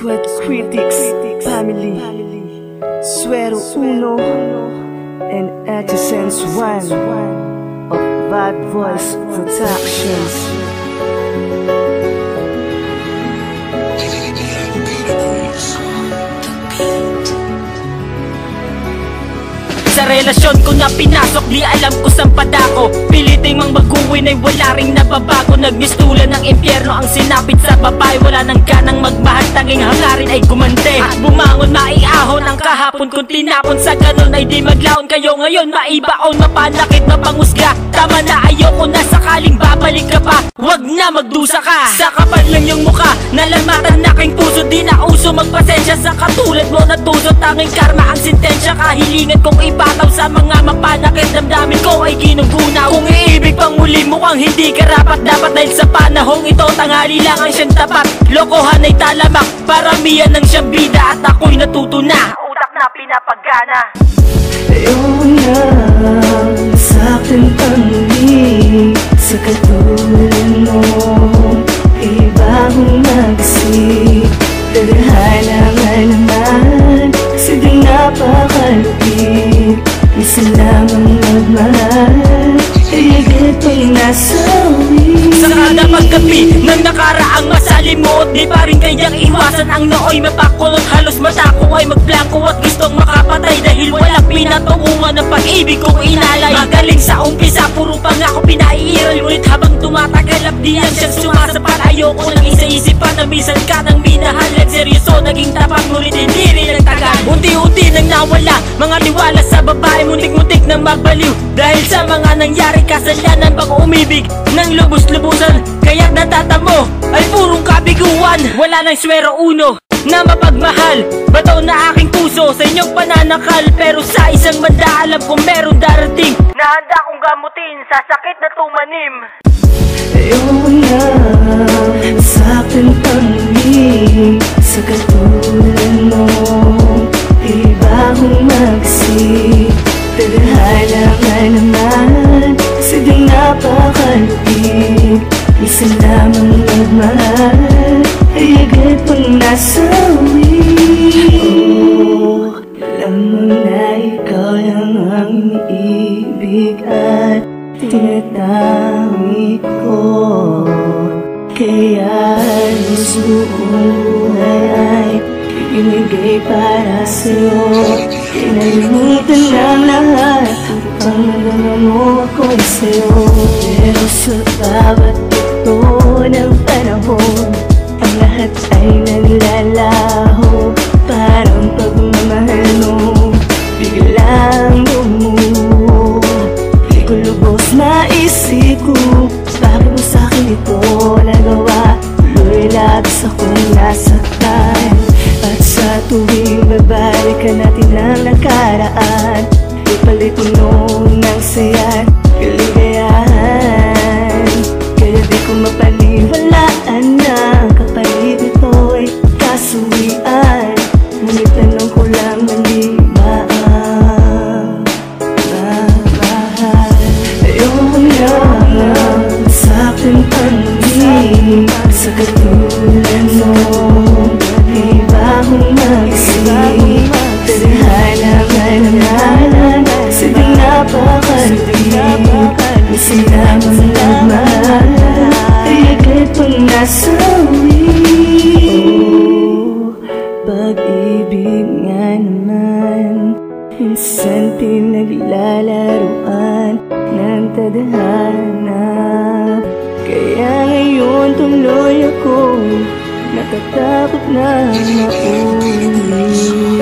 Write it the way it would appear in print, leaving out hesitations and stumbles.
Squad Critics Family, Suero Uno and Artisans One of Bad Voice Productions. Sa relasyon ko na pinasok, di alam ko saan padako. Piliting mang baguhin ay wala ring nababago. Nagmistulan ng impyerno ang sinapit sa babae. Wala nang ganang magmahal, tanging hangarin ay gumante. At bumangon, maiahon ang kahapon kung tinapon. Sa ganun ay di maglaon kayo ngayon, maibaon, mapanakit, mapangusga. Tama na, ayoko na, sakaling babalik ka pa, wag na magdusa ka. Sa kapal lang yung mukha, nalamatan na aking puso. Di na uso magpasensya sa katulad mo na tuso. Tanging karma ang sintensya, kahilingan kong ipataw sa mga mapanakit. Damdamin ko ay ginugunaw. Kung iibig pang muli mukhang hindi karapat dapat. Dahil sa panahong ito, tanghali lang ang siyang tapat. Lokohan ay talamak, paramihan ng siyang bida. At ako'y natutuna, utak na pinapagana. Ayaw na sa'kin panguli sa katulad mo. Iba akong mag-isip, tadhana nga naman, kasi di napakalupit. Isa lamang magmahal, higit pang nasawi. Sa kada paggabi ng nakaraang masalimuot, di pa rin kayang iwasan ang nooy mapakulot. Halos mata ko ay magblanko at gustong makapatay. Dahil walang pinatunguhan ng pag-ibig kong inalay. Magaling sa umpisa, puro pangako pinaiiral. Ngunit habang tumatagal, abdiyan siyang sumasapat. Ayoko nang isa-isipan na minsan ka nang minahal. At seryoso, naging tapat, ngunit hindi rin nagtagal. Unti-unti nang nawala mga liwala sa babae. Muntik-muntik nang magbaliw dahil sa mga nangyari. Kasalanan bang umibig ng lubos-lubusan, kaya't natatamo ay purong kabiguan. Wala nang Suero Uno na mapagmahal, bataw na aking puso sa inyong pananakal. Pero sa isang banda alam kong meron darating na handa kong gamutin sa sakit na tumanim. Ayaw na sa'kin panguli sa katulad mo. Iba akong mag-isip, tadhana nga naman, kasi di napakalupit. Isa lamang magmahal, higit pang nasawi. Oh, alam mo na ikaw lang ang iniibig at tinatangi ko. Kaya halos buong buhay ay ibinigay para sa'yo. Kinalimutan ng lahat upang nagama mo ako'y sa'yo. Pero sa bawat ito ng panahon, ang lahat ay naglalaho. Parang pagmamahal mo biglang bumuo. Di ko lubos maisip ko, bakit mo sa'kin ito nagawa? Tuloy labis akong nasaktan. At sa tuwing babalikan natin ang nakaraan, ipalit mo noon ng saya, kaligayahan. Kaya di ko mapaniwalaan na ang kapalit nito'y kasuwian. Ngunit tanong ko lang, mali ba ang mahal? Ayoko na sa'kin panguli sa katulad mo. Iba akong mag-isip, tadhana nga naman, kasi di napakalupit. Isa lamang nagmahal, higit pang nasawi. Oh, pag-ibig nga naman, minsan pinaglalaruan ng tadhana. Kaya ngayon tuloy ako natatakot na mauli.